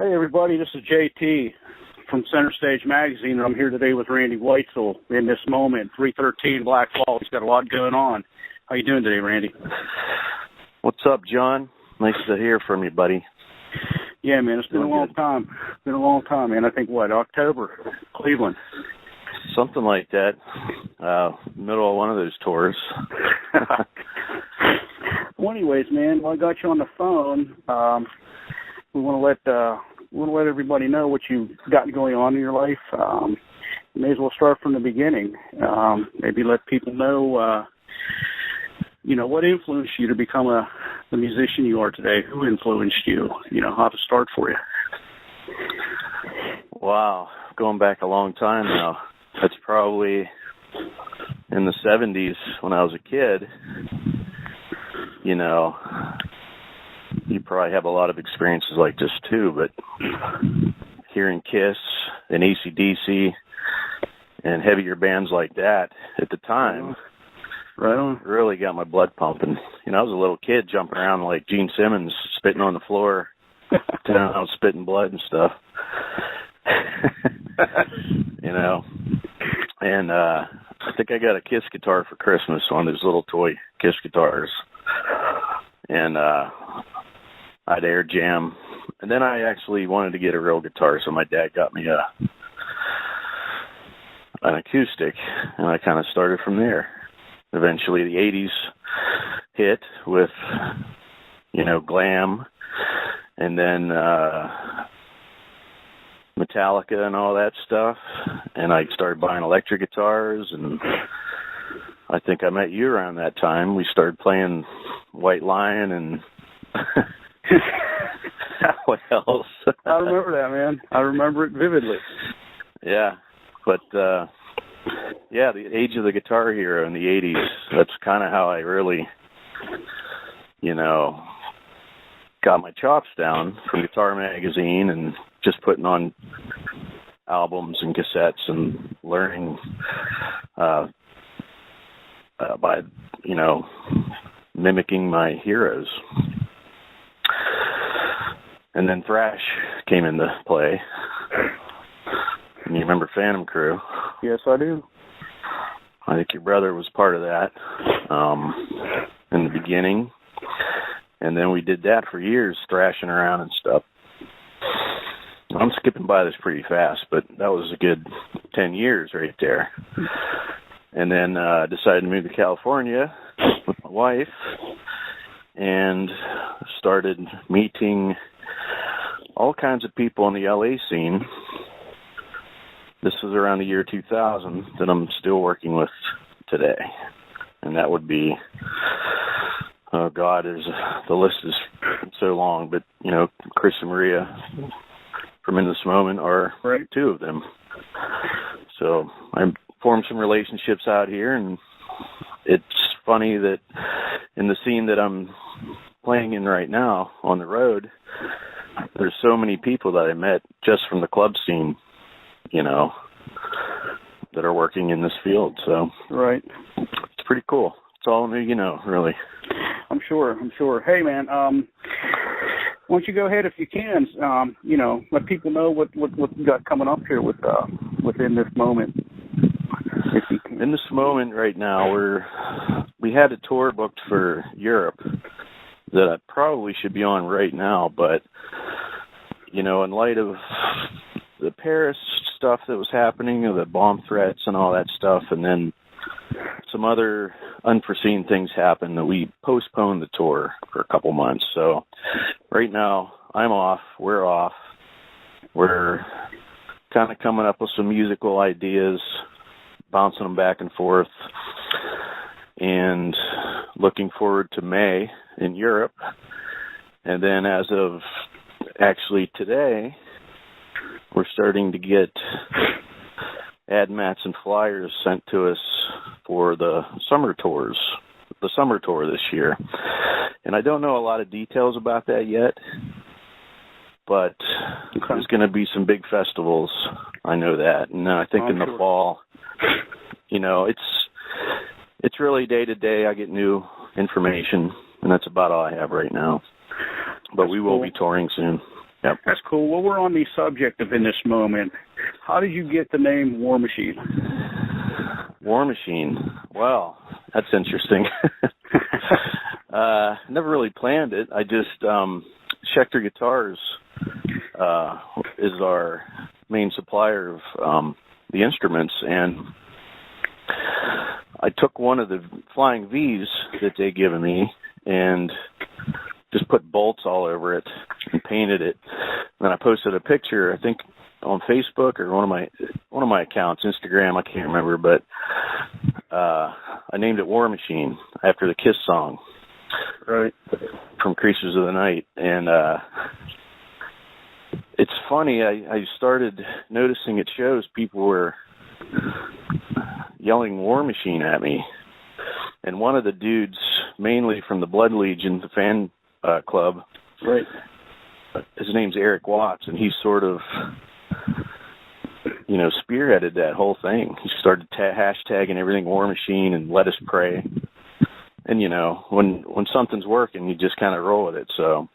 Hey, everybody, this is JT from Center Stage Magazine, and I'm here today with Randy Weitzel in this moment, 313 Black Fall. He's got a lot going on. How you doing today, Randy? What's up, John? Nice to hear from you, buddy. Yeah, man, it's been a long time. It's been a long time, man. I think, October, Cleveland. Something like that. Middle of one of those tours. Well, anyways, man, while I got you on the phone, we want to let everybody know what you've got going on in your life. May as well start from the beginning. Maybe let people know, what influenced you to become the musician you are today. Who influenced you? How to start for you. Wow, going back a long time now. That's probably in the 70s when I was a kid. You probably have a lot of experiences like this too, but hearing Kiss and AC/DC and heavier bands like that at the time really got my blood pumping. I was a little kid jumping around like Gene Simmons, spitting on the floor, I was spitting blood and stuff. And I think I got a Kiss guitar for Christmas, one of those little toy Kiss guitars. And I'd air jam. And then I actually wanted to get a real guitar, so my dad got me an acoustic, and I kind of started from there. Eventually the 80s hit with, glam, and then Metallica and all that stuff, and I started buying electric guitars, and I think I met you around that time. We started playing White Lion and what else? I remember that, man. I remember it vividly. Yeah, but the age of the guitar hero in the 80s, that's kind of how I really, got my chops down from Guitar Magazine and just putting on albums and cassettes and learning by, mimicking my heroes. And then thrash came into play. And you remember Phantom Crew? Yes, I do. I think your brother was part of that in the beginning. And then we did that for years, thrashing around and stuff. I'm skipping by this pretty fast, but that was a good 10 years right there. And then decided to move to California with my wife and started meeting all kinds of people in the LA scene. This was around the year 2000 that I'm still working with today. And that would be, oh God, the list is so long, but, Chris and Maria from In This Moment are two of them. So I formed some relationships out here, and it's funny that in the scene that I'm playing in right now on the road, there's so many people that I met just from the club scene, that are working in this field. So it's pretty cool. It's all new, really. I'm sure. Hey, man, why don't you go ahead if you can, let people know what you got coming up here within this moment. In this moment right now, we had a tour booked for Europe that I probably should be on right now, but, in light of the Paris stuff that was happening, the bomb threats and all that stuff, and then some other unforeseen things happened that we postponed the tour for a couple months. So right now, I'm off, we're off. We're kind of coming up with some musical ideas, bouncing them back and forth, and looking forward to May in Europe. And then as of actually today, we're starting to get ad mats and flyers sent to us for the summer tour this year. And I don't know a lot of details about that yet, but there's going to be some big festivals. I know that. And I think in the fall, it's really day to day. I get new information, and that's about all I have right now. But we will be touring soon. Yep. That's cool. Well, we're on the subject of In This Moment. How did you get the name War Machine? War Machine. Well, that's interesting. Never really planned it. I just, Schecter Guitars is our main supplier of the instruments, and I took one of the Flying V's that they given me and just put bolts all over it and painted it. And then I posted a picture, I think on Facebook or one of my accounts, Instagram, I can't remember, but I named it War Machine after the Kiss song, right, from Creatures of the Night. And it's funny, I started noticing at shows people were yelling War Machine at me. And one of the dudes, mainly from the Blood Legion, the fan club, right, his name's Eric Watts, and he sort of, spearheaded that whole thing. He started hashtagging everything War Machine and Let Us Pray. And, when something's working, you just kind of roll with it. So,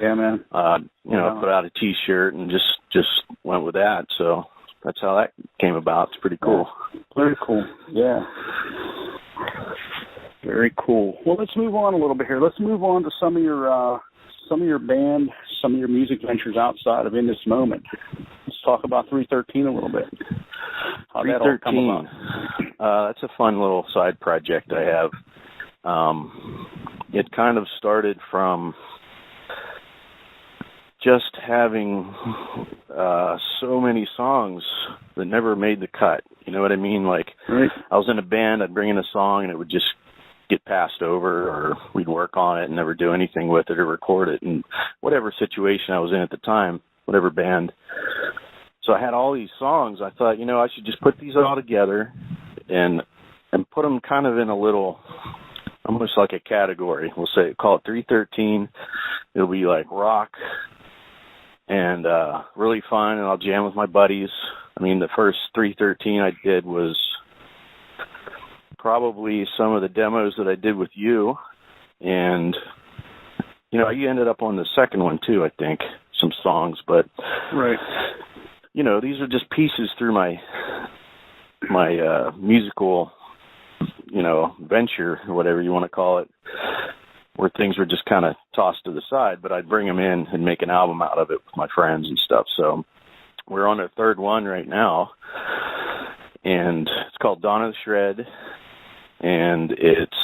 yeah, man. Put out a T-shirt and just went with that. So that's how that came about. It's pretty cool. Very cool. Yeah. Very cool. Well, let's move on a little bit here. Let's move on to some of your band, some of your music ventures outside of In This Moment. Let's talk about 313 a little bit. How that all come about? That's a fun little side project I have. It kind of started from just having so many songs that never made the cut. You know what I mean? Like, right. I was in a band, I'd bring in a song, and it would just get passed over, or we'd work on it and never do anything with it or record it, and whatever situation I was in at the time, whatever band. So I had all these songs. I thought, I should just put these all together and put them kind of in a little, almost like a category. We'll call it 313. It'll be like rock and really fun, and I'll jam with my buddies. I mean, the first 313 I did was probably some of the demos that I did with you, and you ended up on the second one too, I think, some songs, but right, these are just pieces through my musical venture, or whatever you want to call it, where things were just kind of tossed to the side, but I'd bring them in and make an album out of it with my friends and stuff. So we're on our third one right now, and it's called Dawn of the Shred, and it's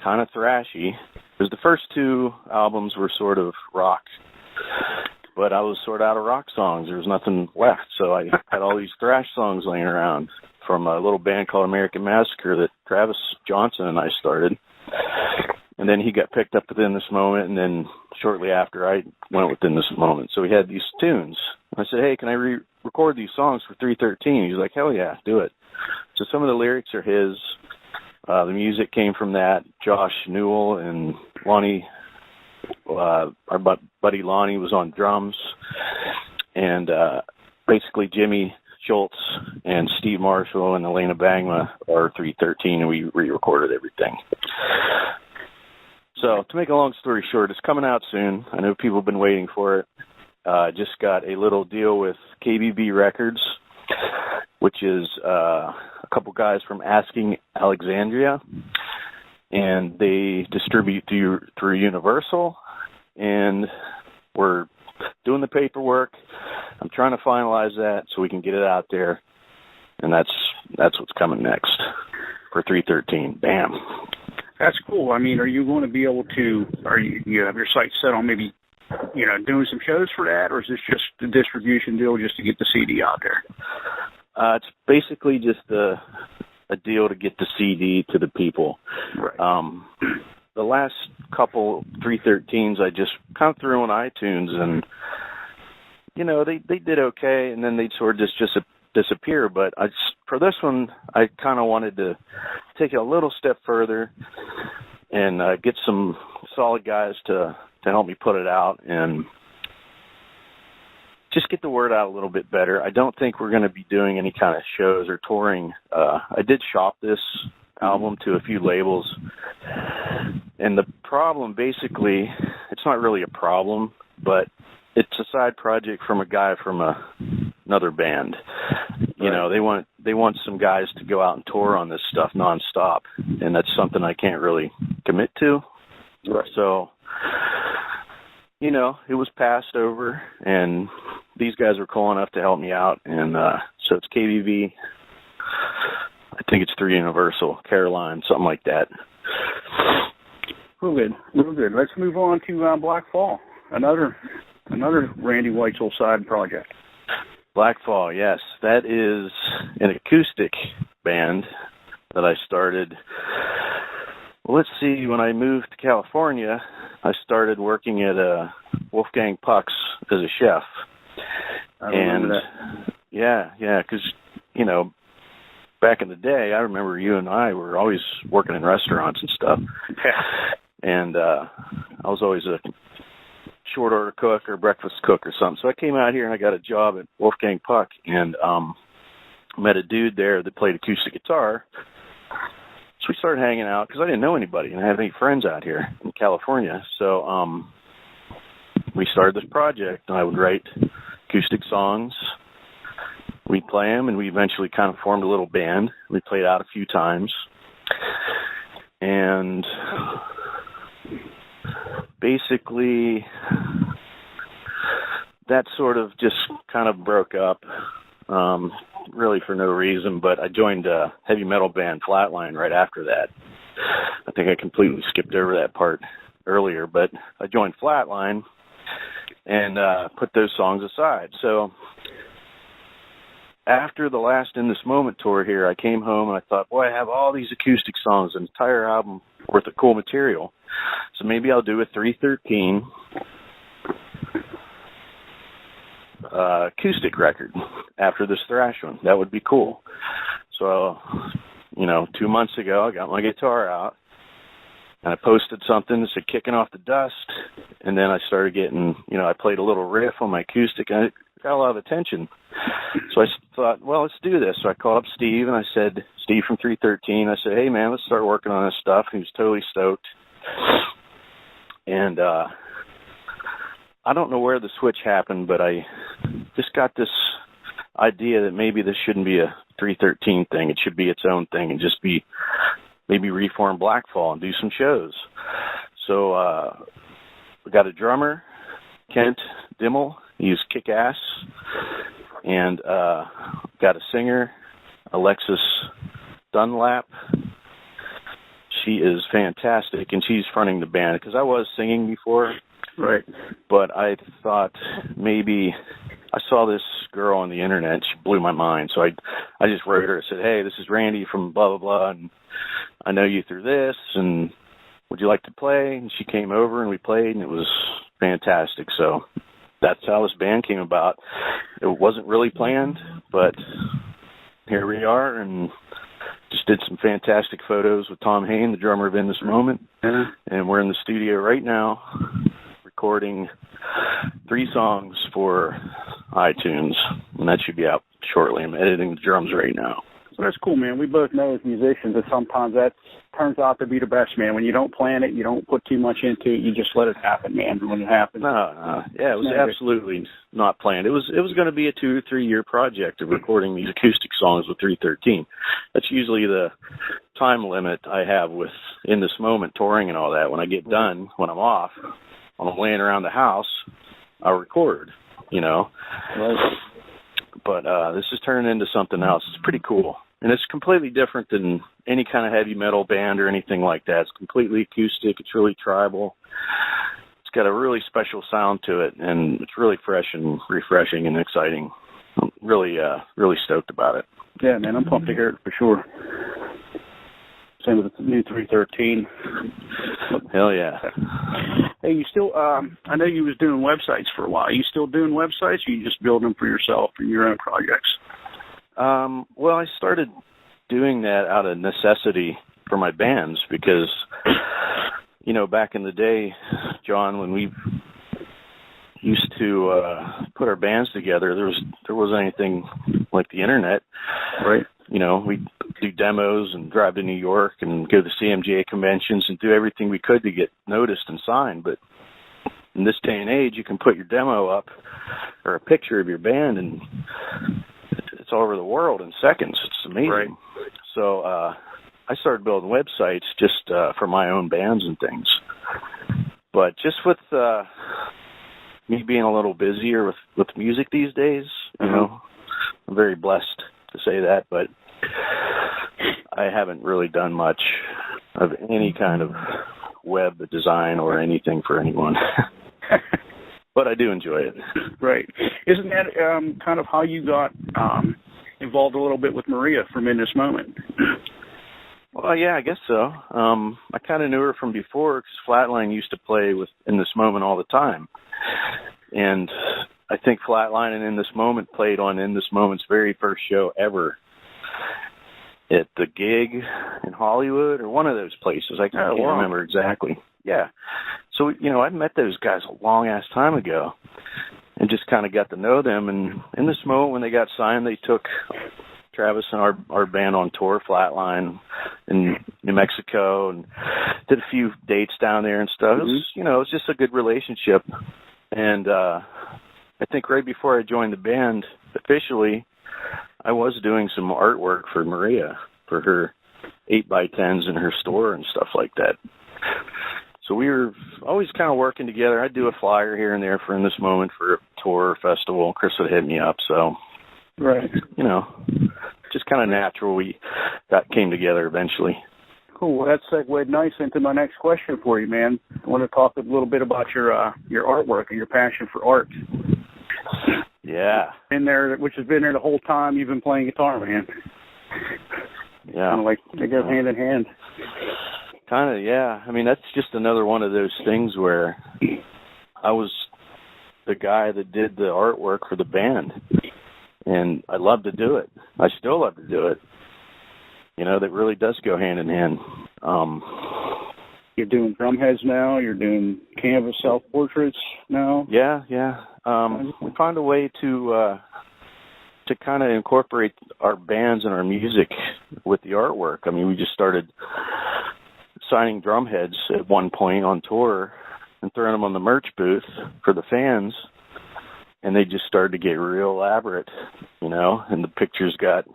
kind of thrashy, because the first two albums were sort of rock, but I was sort of out of rock songs. There was nothing left, so I had all these thrash songs laying around from a little band called American Massacre that Travis Johnson and I started. And then he got picked up within This Moment, and then shortly after I went within This Moment. So we had these tunes. I said, hey, can I record these songs for 313? He's like, hell yeah, do it. So some of the lyrics are his. The music came from that. Josh Newell and Lonnie, our buddy Lonnie, was on drums. And basically Jimmy Schultz and Steve Marshall and Elena Bangma are 313, and we re-recorded everything. So to make a long story short, it's coming out soon. I know people have been waiting for it. Just got a little deal with KBB Records, which is a couple guys from Asking Alexandria, and they distribute through Universal, and we're doing the paperwork. I'm trying to finalize that so we can get it out there, and that's what's coming next for 313. Bam. That's cool. I mean, are you going to be able to, you have your sights set on maybe, doing some shows for that, or is this just a distribution deal just to get the CD out there? It's basically just a deal to get the CD to the people. Right. The last couple 313s I just kind of threw on iTunes, and, they did okay, and then they'd sort of just disappear. But for this one, I kind of wanted to take it a little step further and get some solid guys to help me put it out and just get the word out a little bit better. I don't think we're going to be doing any kind of shows or touring. I did shop this album to a few labels, and the problem, basically, it's not really a problem, but it's a side project from a guy from another band. You know, they want some guys to go out and tour on this stuff nonstop, and that's something I can't really commit to. Right. So, you know, it was passed over, and these guys were cool enough to help me out, and so it's KBV. I think it's through Universal, Caroline, something like that. Real good. Let's move on to Black Fall, another Randy Weitzel side project. Black Fall, yes. That is an acoustic band that I started. Well, let's see, when I moved to California, I started working at Wolfgang Puck's as a chef. I remember that. Yeah, because, you know, back in the day, I remember you and I were always working in restaurants and stuff. Yeah. And I was always a short order cook or breakfast cook or something. So I came out here and I got a job at Wolfgang Puck, and met a dude there that played acoustic guitar. So we started hanging out because I didn't know anybody and I didn't have any friends out here in California. So we started this project, and I would write acoustic songs. We'd play them, and we eventually kind of formed a little band. We played out a few times. And basically, that sort of just kind of broke up, really for no reason, but I joined a heavy metal band, Flatline, right after that. I think I completely skipped over that part earlier, but I joined Flatline and put those songs aside. So after the last In This Moment tour here, I came home and I thought, boy, I have all these acoustic songs, an entire album worth of cool material. So maybe I'll do a 313 acoustic record after this thrash one. That would be cool. So, you know, 2 months ago, I got my guitar out and I posted something that said "Kicking Off the Dust," and then I started getting, you know, I played a little riff on my acoustic and it got a lot of attention. So I thought, well, let's do this. So I called up Steve and I said, Steve from 313, I said, hey man, let's start working on this stuff. He was totally stoked. And I don't know where the switch happened, but I just got this idea that maybe this shouldn't be a 313 thing. It should be its own thing and just be maybe reform Black Fall and do some shows. So we got a drummer, Kent Dimmel. He's kick-ass. And got a singer, Alexis Dunlap. She is fantastic, and she's fronting the band because I was singing before. Right. But I thought maybe I saw this girl on the internet. She blew my mind. So I just wrote her and said, hey, this is Randy from blah, blah, blah, and I know you through this, and would you like to play? And she came over, and we played, and it was fantastic. So that's how this band came about. It wasn't really planned, but here we are, and just did some fantastic photos with Tom Hain, the drummer of In This Moment, and we're in the studio right now recording 3 songs for iTunes, and that should be out shortly. I'm editing the drums right now. So that's cool, man. We both know as musicians that sometimes that turns out to be the best, man. When you don't plan it, you don't put too much into it, you just let it happen, man. When it happens. No. Yeah, it was absolutely not planned. It was going to be a 2 or 3 year project of recording these acoustic songs with 313. That's usually the time limit I have with In This Moment touring and all that. When I get done, when I'm off, when I'm laying around the house, I record, you know. Right. But this is turning into something else. It's pretty cool. And it's completely different than any kind of heavy metal band or anything like that. It's completely acoustic. It's really tribal. It's got a really special sound to it, and it's really fresh and refreshing and exciting. I'm really stoked about it. Yeah, man, I'm pumped to hear it for sure. Same with the new 313. Hell yeah. Hey, you still, I know you was doing websites for a while. Are you still doing websites, or you just build them for yourself and your own projects? Well, I started doing that out of necessity for my bands because, you know, back in the day, John, when we used to put our bands together, there wasn't anything like the internet. Right. You know, we'd do demos and drive to New York and go to CMGA conventions and do everything we could to get noticed and signed. But in this day and age, you can put your demo up or a picture of your band, and it's all over the world in seconds. It's amazing. Right. So I started building websites just for my own bands and things. But just with me being a little busier with music these days, you know, I'm very blessed to say that, but I haven't really done much of any kind of web design or anything for anyone. But I do enjoy it. Right. Isn't that kind of how you got involved a little bit with Maria from In This Moment? Well, yeah, I guess so. I kind of knew her from before because Flatline used to play with In This Moment all the time. And I think Flatline and In This Moment played on In This Moment's very first show ever at the Gig in Hollywood or one of those places. I can't remember exactly. Yeah. So, you know, I met those guys a long-ass time ago and just kind of got to know them. And In This Moment, when they got signed, they took Travis and our band on tour, Flatline, in New Mexico, and did a few dates down there and stuff. It was, you know, it was just a good relationship. And I think right before I joined the band officially, I was doing some artwork for Maria for her 8x10s in her store and stuff like that. So we were always kind of working together. I'd do a flyer here and there for In This Moment for a tour or festival. Chris would hit me up. So, right, you know, just kind of natural. We came together eventually. Cool. Well, that segued nice into my next question for you, man. I want to talk a little bit about your artwork and your passion for art. Yeah. Which has been there the whole time you've been playing guitar, man. Yeah. Kind of like they go hand in hand. Kind of, yeah. I mean, that's just another one of those things where I was the guy that did the artwork for the band, and I love to do it. I still love to do it. You know, that really does go hand in hand. You're doing drum heads now. You're doing canvas self-portraits now. Yeah. We found a way to kind of incorporate our bands and our music with the artwork. I mean, we just started signing drum heads at one point on tour and throwing them on the merch booth for the fans, and they just started to get real elaborate, you know, and the pictures got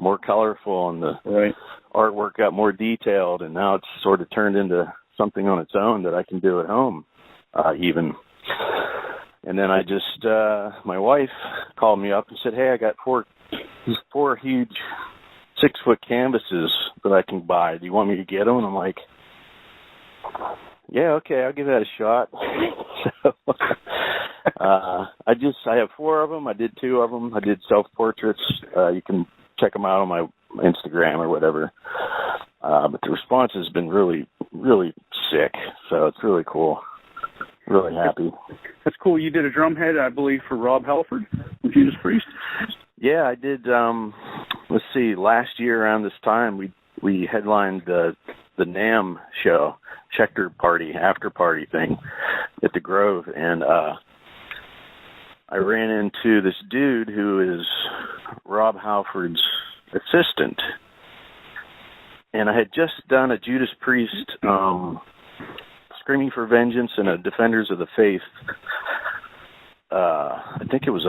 more colorful and the artwork got more detailed, and now it's sort of turned into something on its own that I can do at home even. And then I just, my wife called me up and said, hey, I got four huge 6-foot canvases that I can buy. Do you want me to get them? And I'm like, yeah, okay, I'll give that a shot. So I have 4 of them. I did 2 of them. I did self-portraits. You can check them out on my Instagram or whatever. But the response has been really, really sick. So it's really cool. Really happy. That's cool. You did a drum head, I believe, for Rob Halford from Judas Priest. Yeah, I did. Let's see. Last year around this time, we headlined the NAMM show, Checker Party, after party thing at the Grove, and I ran into this dude who is Rob Halford's assistant, and I had just done a Judas Priest Screaming for Vengeance and a Defenders of the Faith. I think it was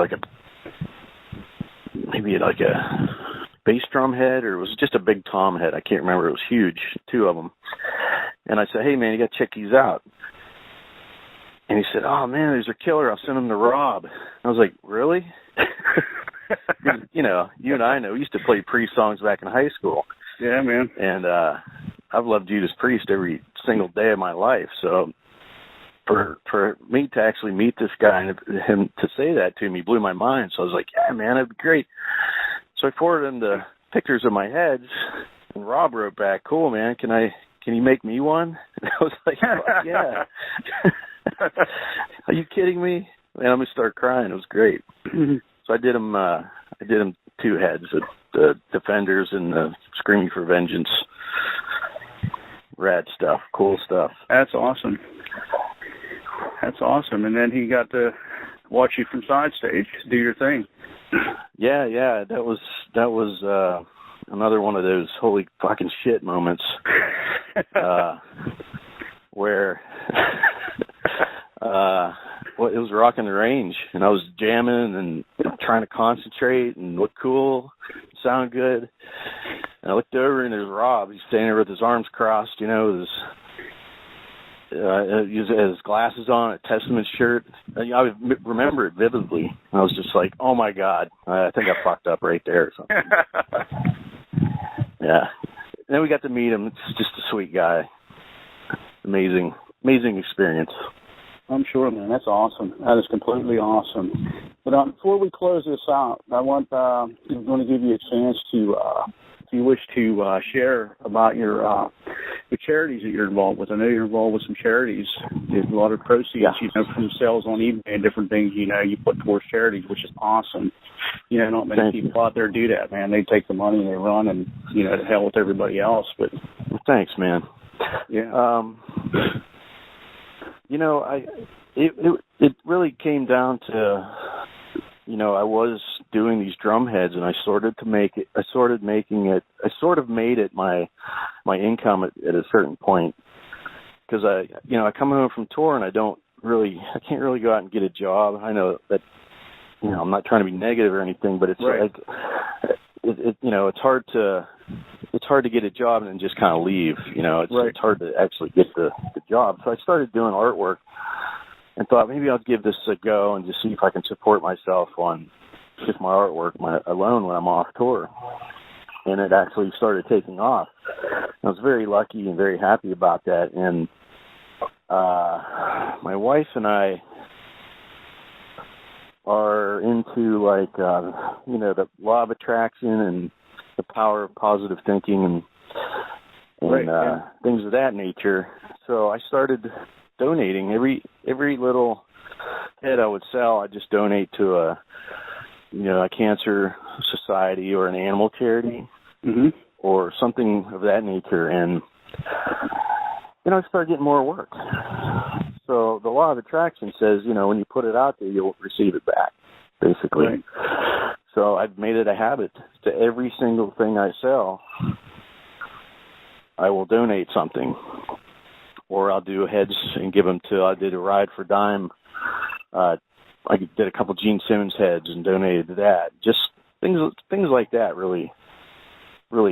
maybe like a bass drum head, or it was just a big tom head. I can't remember. It was huge, 2 of them. And I said, hey, man, you got to check these out. And he said, oh, man, these are killer. I'll send them to Rob. I was like, really? You know, you and I know. We used to play Priest songs back in high school. Yeah, man. And I've loved Judas Priest every single day of my life. So for me to actually meet this guy and him to say that to me blew my mind. So I was like, yeah, man, that'd be great. So I forwarded him the pictures of my heads, and Rob wrote back, cool, man, can you make me one? And I was like, yeah. Are you kidding me? Man, I'm going to start crying. It was great. So I did him 2 heads, the Defenders and the Screaming for Vengeance. Rad stuff, cool stuff. That's awesome. And then he got to watch you from side stage, do your thing. Yeah, that was another one of those holy fucking shit moments where rocking the range, and I was jamming and trying to concentrate and look cool, sound good. And I looked over, and there's Rob. He's standing there with his arms crossed, you know, his glasses on, a Testament shirt. And I remember it vividly. I was just like, oh, my God, I think I fucked up right there or something. Yeah. And then we got to meet him. It's just a sweet guy. Amazing experience. I'm sure, man. That's awesome. That is completely awesome. But before we close this out, I'm going to give you a chance to, if you wish to share about your the charities that you're involved with. I know you're involved with some charities. There's a lot of proceeds, you know, from sales on eBay and different things, you know, you put towards charities, which is awesome. You know, not many people out there do that, man. They take the money and they run and, you know, to hell with everybody else. But thanks, man. Yeah. You know, it really came down to, you know, I was doing these drum heads, and I sort of made it my income at a certain point, because I come home from tour and I can't really go out and get a job. I know that, you know, I'm not trying to be negative or anything, but it's right. like, you know, it's hard to get a job and then just kind of leave. You know, it's hard to actually get the job. So I started doing artwork and thought maybe I'll give this a go and just see if I can support myself on just my artwork alone when I'm off tour. And it actually started taking off. I was very lucky and very happy about that. And my wife and I are into, like, you know, the law of attraction and the power of positive thinking and things of that nature. So I started donating every little head I would sell. I just donate to a cancer society or an animal charity, or something of that nature. And you know, I started getting more work. So the law of attraction says, you know, when you put it out there, you'll receive it back, basically. Right. So I've made it a habit to every single thing I sell, I will donate something. Or I'll do heads and give them to, I did a Ride for Dime. I did a couple Gene Simmons heads and donated to that. Just things like that really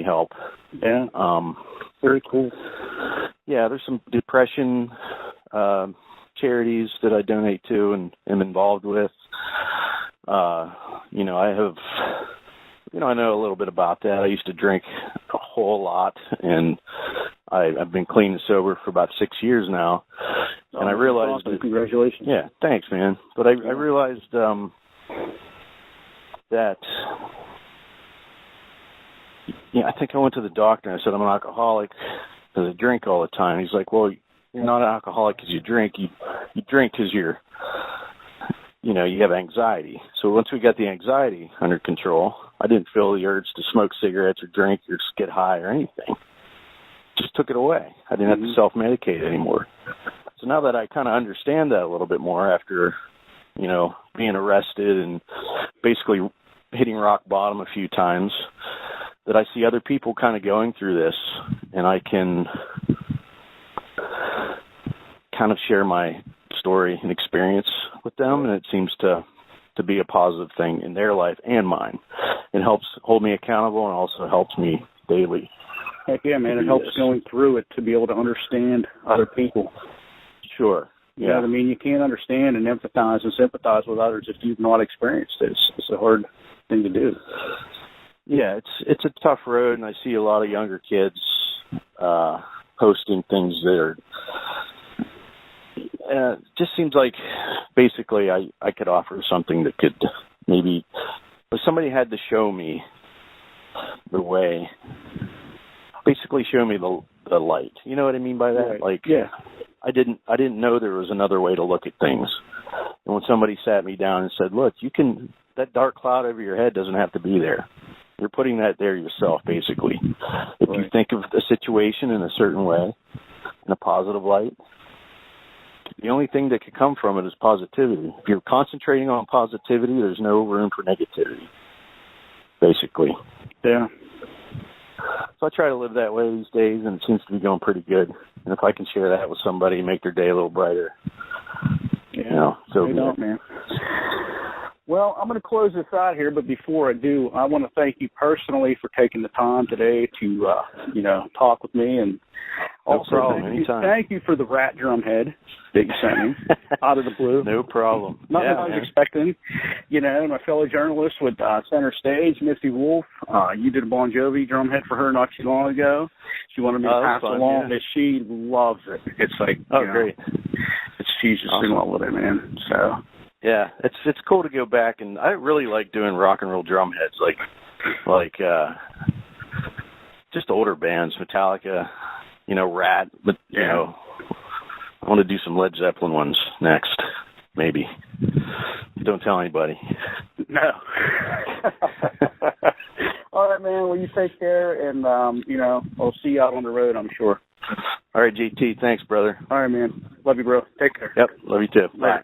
help. Yeah. Very cool. Yeah, there's some depression charities that I donate to and am involved with. You know, I know a little bit about that. I used to drink a whole lot, and I've been clean and sober for about 6 years now. And I realized awesome. Congratulations. Yeah, thanks, man. But I realized that, I think I went to the doctor and I said I'm an alcoholic because I drink all the time. He's like, well, you're not an alcoholic because you drink. You drink because you have anxiety. So once we got the anxiety under control, I didn't feel the urge to smoke cigarettes or drink or just get high or anything. Just took it away. I didn't have to self-medicate anymore. So now that I kind of understand that a little bit more after, you know, being arrested and basically hitting rock bottom a few times, that I see other people kind of going through this, and I can kind of share my story and experience with them, and it seems to be a positive thing in their life and mine. It helps hold me accountable and also helps me daily. Heck yeah, man. It helps going through it to be able to understand other people. Sure. You know what I mean? You can't understand and empathize and sympathize with others if you've not experienced it. It's a hard thing to do. Yeah, it's a tough road, and I see a lot of younger kids posting things that are just seems like basically I could offer something that could maybe, if somebody had to show me the way, basically show me the light. You know what I mean by that? Right. Like, yeah. I didn't know there was another way to look at things. And when somebody sat me down and said, look, that dark cloud over your head doesn't have to be there. You're putting that there yourself, basically. If you think of the situation in a certain way, in a positive light, the only thing that could come from it is positivity. If you're concentrating on positivity, there's no room for negativity, basically. Yeah. So I try to live that way these days, and it seems to be going pretty good. And if I can share that with somebody and make their day a little brighter, You know, so they don't, man. Well, I'm going to close this out here, but before I do, I want to thank you personally for taking the time today to, talk with me, and also thank you for the rat drum head that you sent me out of the blue. No problem. Nothing I was expecting. My fellow journalist with Center Stage, Missy Wolf, you did a Bon Jovi drum head for her not too long ago. She wanted me to pass along that she loves it. It's like, great. She's just in love with it, man. So. Yeah, it's cool to go back, and I really like doing rock and roll drum heads, like just older bands, Metallica, Rat, but I want to do some Led Zeppelin ones next, maybe. Don't tell anybody. No. All right, man. Well, you take care, and I'll see you out on the road, I'm sure. All right, JT. Thanks, brother. All right, man. Love you, bro. Take care. Yep. Love you too. Bye.